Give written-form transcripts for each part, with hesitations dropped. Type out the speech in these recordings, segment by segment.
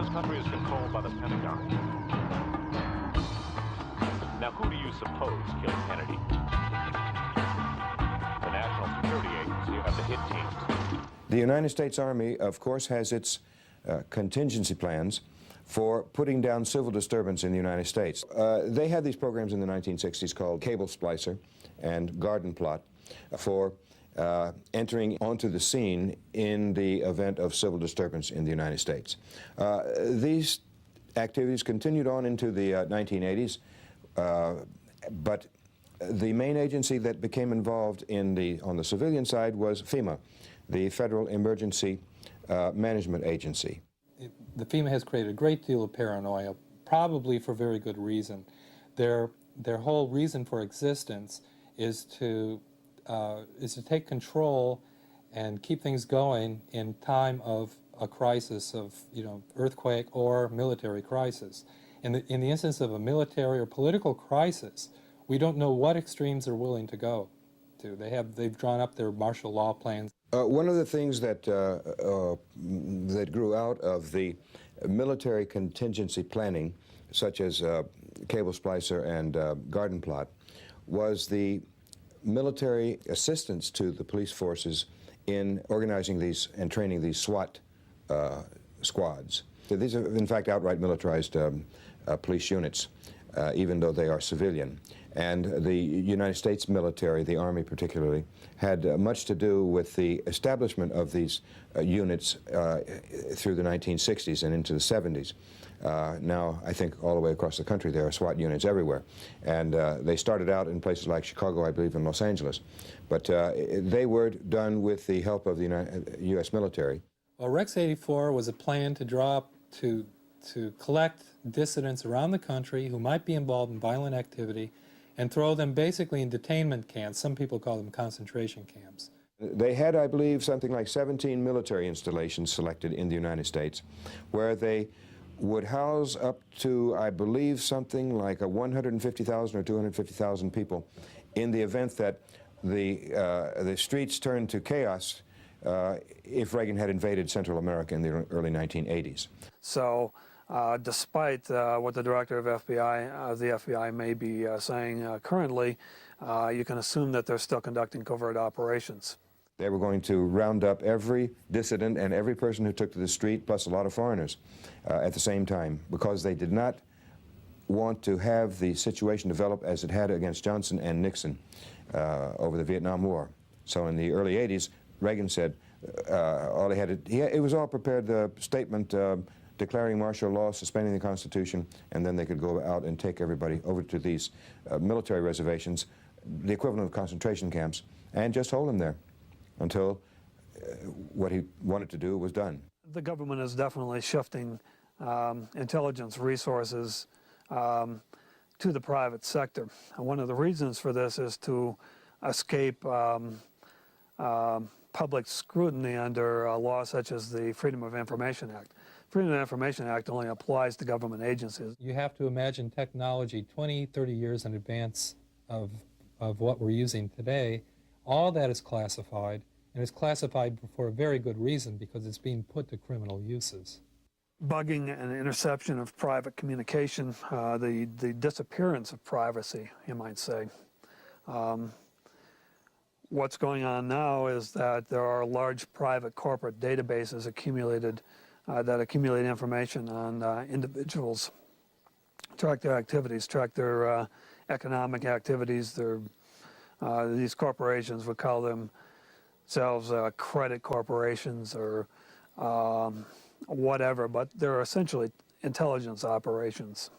This country is controlled by the Pentagon. Now, who do you suppose killed Kennedy? The National Security Agency have the hit teams. The United States Army, of course, has its contingency plans for putting down civil disturbance in the United States. They had these programs in the 1960s called Cable Splicer and Garden Plot for entering onto the scene in the event of civil disturbance in the United States. These activities continued on into the 1980s, but the main agency that became involved on the civilian side was FEMA, the Federal Emergency Management Agency. The FEMA has created a great deal of paranoia, probably for very good reason. Their whole reason for existence is to take control and keep things going in time of a crisis of, earthquake or military crisis. In the instance of a military or political crisis, we don't know what extremes they're willing to go to. They've drawn up their martial law plans. One of the things that grew out of the military contingency planning, such as Cable Splicer and Garden Plot, was the military assistance to the police forces in organizing these and training these SWAT squads. These are, in fact, outright militarized police units, even though they are civilian. And the United States military, the Army particularly, had much to do with the establishment of these units through the 1960s and into the 70s. Now, I think all the way across the country there are SWAT units everywhere. And they started out in places like Chicago, I believe, and Los Angeles. But they were done with the help of the U.S. military. Well, Rex 84 was a plan to draw up to collect dissidents around the country who might be involved in violent activity and throw them basically in detainment camps. Some people call them concentration camps. They had, I believe, something like 17 military installations selected in the United States, where they would house up to, I believe, something like 150,000 or 250,000 people in the event that the streets turned to chaos if Reagan had invaded Central America in the early 1980s. So, despite what the director of the FBI may be saying currently, you can assume that they're still conducting covert operations. They were going to round up every dissident and every person who took to the street, plus a lot of foreigners, at the same time, because they did not want to have the situation develop as it had against Johnson and Nixon over the Vietnam War. So in the early 80s, Reagan said all he had to, it was all prepared, the statement declaring martial law, suspending the Constitution, and then they could go out and take everybody over to these military reservations, the equivalent of concentration camps, and just hold them there until what he wanted to do was done. The government is definitely shifting intelligence resources to the private sector. And one of the reasons for this is to escape public scrutiny under laws such as the Freedom of Information Act. Freedom of Information Act only applies to government agencies. You have to imagine technology 20, 30 years in advance of what we're using today. All that is classified, and it's classified for a very good reason, because it's being put to criminal uses. Bugging and interception of private communication, the disappearance of privacy, you might say. What's going on now is that there are large private corporate databases accumulated that accumulate information on individuals, track their activities, track their economic activities. These corporations would call themselves credit corporations or whatever, but they're essentially intelligence operations.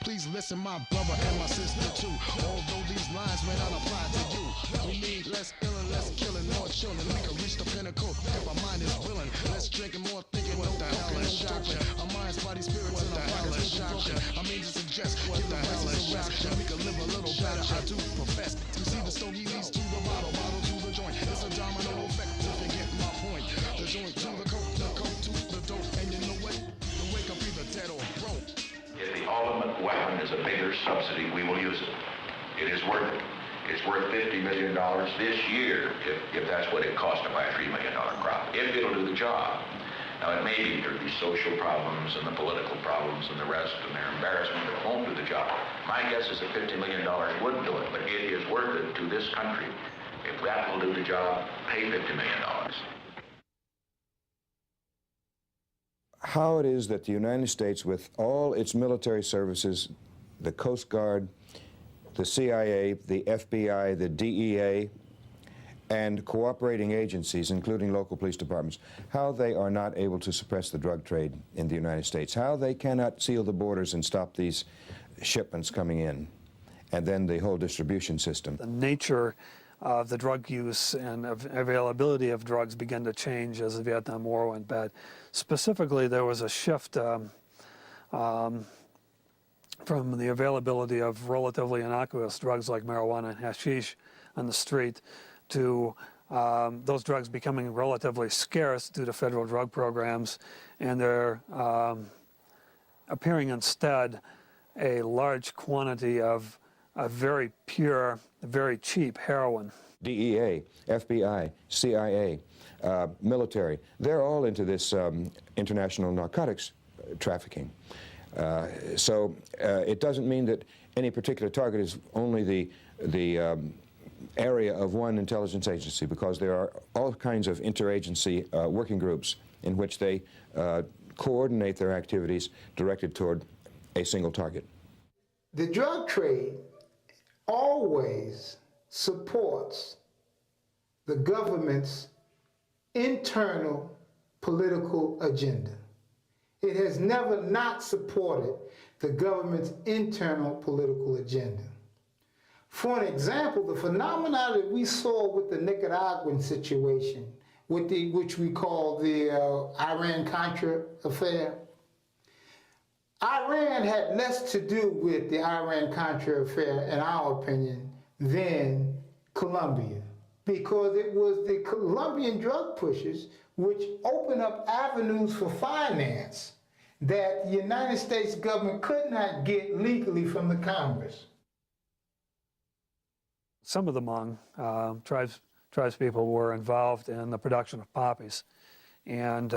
Please listen, my brother and my sister too. Although these lines may not apply to you, we need less killing, less killing, more chilling. We can reach the pinnacle if our mind is willing. Less drinking, more thinking. What the hell is shocking? Our minds, body, spirits, and our bodies is shocking. I mean to suggest, what the hell is shocking? We can live a little better. I do profess. You see the stogie leads to the bottle to the joint. It's a domino effect. If you get my point, the joint to the coke to the dope, and you know what? The wake up either dead or broke. If the ultimate weapon is a bigger subsidy, we will use it. It is worth it. It's worth $50 million this year, if that's what it costs to buy a $3 million crop, if it'll do the job. Now, it may be there be social problems and the political problems and the rest and their embarrassment that won't do the job. My guess is that $50 million would do it, but it is worth it to this country. If that will do the job, pay $50 million. How it is that the United States, with all its military services, the Coast Guard, the CIA, the FBI, the DEA, and cooperating agencies, including local police departments, how they are not able to suppress the drug trade in the United States, how they cannot seal the borders and stop these shipments coming in, and then the whole distribution system. The nature of the drug use and availability of drugs began to change as the Vietnam War went bad. Specifically, there was a shift from the availability of relatively innocuous drugs like marijuana and hashish on the street to those drugs becoming relatively scarce due to federal drug programs, and there appearing instead a large quantity of very pure, very cheap heroin. DEA, FBI, CIA, military, they're all into this international narcotics trafficking. So it doesn't mean that any particular target is only the area of one intelligence agency, because there are all kinds of interagency working groups in which they coordinate their activities directed toward a single target. The drug trade always supports the government's internal political agenda. It has never not supported the government's internal political agenda. For an example, the phenomena that we saw with the Nicaraguan situation, which we call the Iran-Contra affair, Iran had less to do with the Iran-Contra affair, in our opinion, than Colombia, because it was the Colombian drug pushers which opened up avenues for finance that the United States government could not get legally from the Congress. Some of the Hmong tribespeople were involved in the production of poppies, and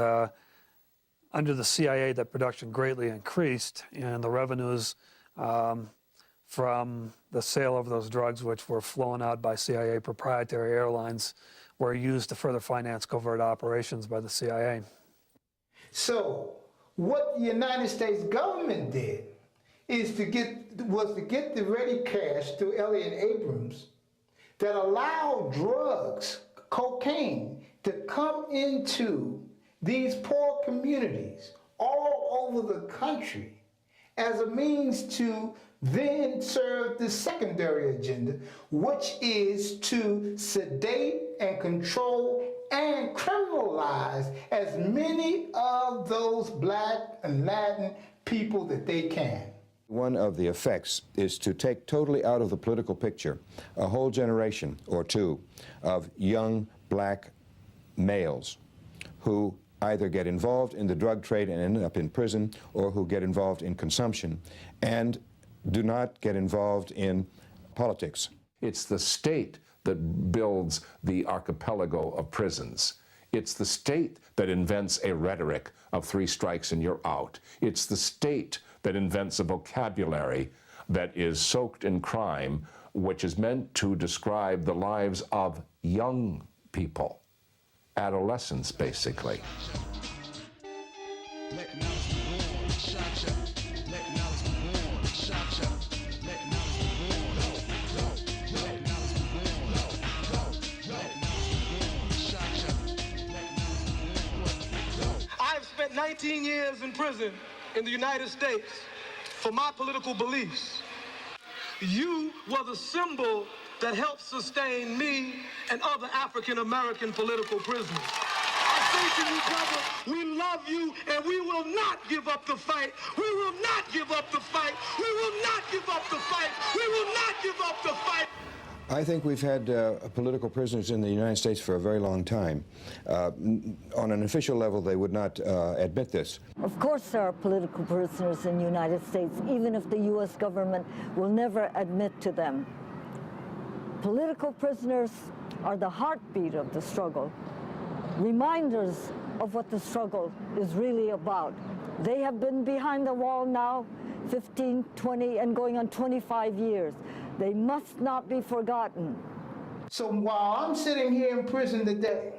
under the CIA, that production greatly increased, and the revenues from the sale of those drugs, which were flown out by CIA proprietary airlines, were used to further finance covert operations by the CIA. So what the United States government did was to get the ready cash through Elliott Abrams that allowed drugs, cocaine, to come into these poor communities all over the country as a means to then serve the secondary agenda, which is to sedate and control and criminalize as many of those Black and Latin people that they can. One of the effects is to take totally out of the political picture a whole generation or two of young Black males who either get involved in the drug trade and end up in prison, or who get involved in consumption and do not get involved in politics. It's the state that builds the archipelago of prisons. It's the state that invents a rhetoric of 3 strikes and you're out. It's the state that invents a vocabulary that is soaked in crime, which is meant to describe the lives of young people, adolescents, basically. I've spent 19 years in prison in the United States for my political beliefs. You were the symbol that helped sustain me and other African-American political prisoners. I say to you, brother, we love you and we will not give up the fight. We will not give up the fight. We will not give up the fight. We will not give up the fight. I think we've had political prisoners in the United States for a very long time. On an official level, they would not admit this. Of course there are political prisoners in the United States, even if the U.S. government will never admit to them. Political prisoners are the heartbeat of the struggle, reminders of what the struggle is really about. They have been behind the wall now 15, 20, and going on 25 years. They must not be forgotten. So while I'm sitting here in prison today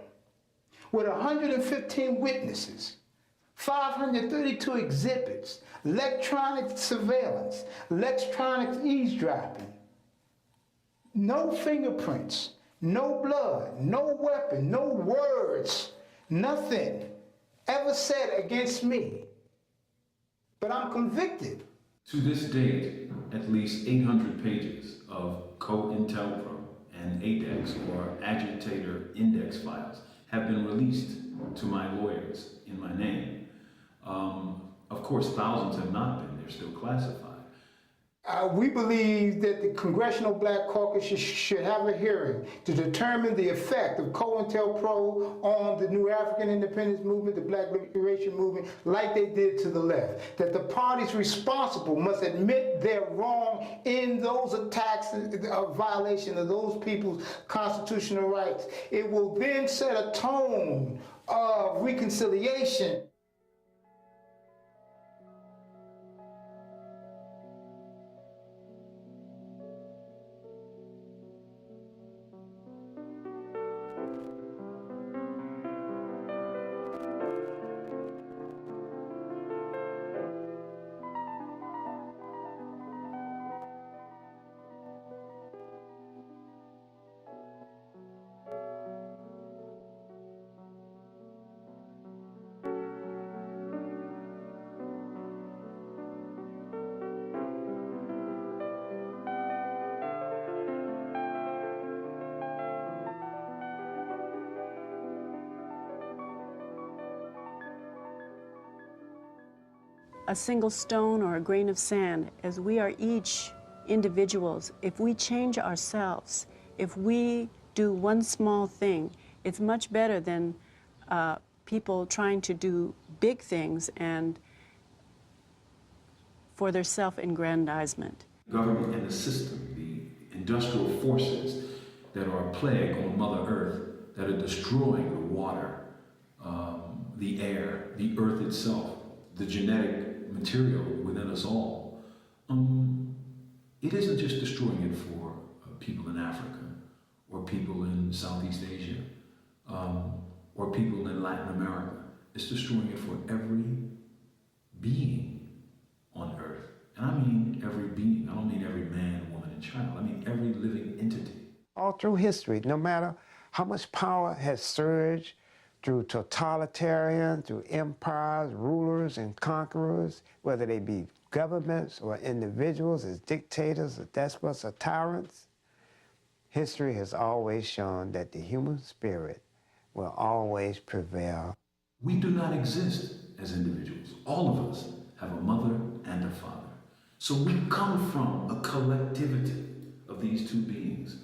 with 115 witnesses, 532 exhibits, electronic surveillance, electronic eavesdropping, no fingerprints, no blood, no weapon, no words, nothing ever said against me. But I'm convicted. To this date, at least 800 pages of COINTELPRO and ADEX, or agitator index files, have been released to my lawyers in my name. Of course, thousands have not been. They're still classified. We believe that the Congressional Black Caucus should have a hearing to determine the effect of COINTELPRO on the New African Independence Movement, the Black Liberation Movement, like they did to the left. That the parties responsible must admit they're wrong in those attacks of violation of those people's constitutional rights. It will then set a tone of reconciliation. A single stone or a grain of sand, as we are each individuals, if we change ourselves, if we do one small thing, it's much better than people trying to do big things and for their self-aggrandizement. Government and the system, the industrial forces that are a plague on Mother Earth, that are destroying the water, the air, the earth itself, the genetic material within us all. It isn't just destroying it for people in Africa, or people in Southeast Asia, or people in Latin America. It's destroying it for every being on Earth. And I mean every being. I don't mean every man, woman, and child. I mean every living entity. All through history, no matter how much power has surged through totalitarian, through empires, rulers, and conquerors, whether they be governments or individuals as dictators or despots or tyrants, history has always shown that the human spirit will always prevail. We do not exist as individuals. All of us have a mother and a father. So we come from a collectivity of these two beings.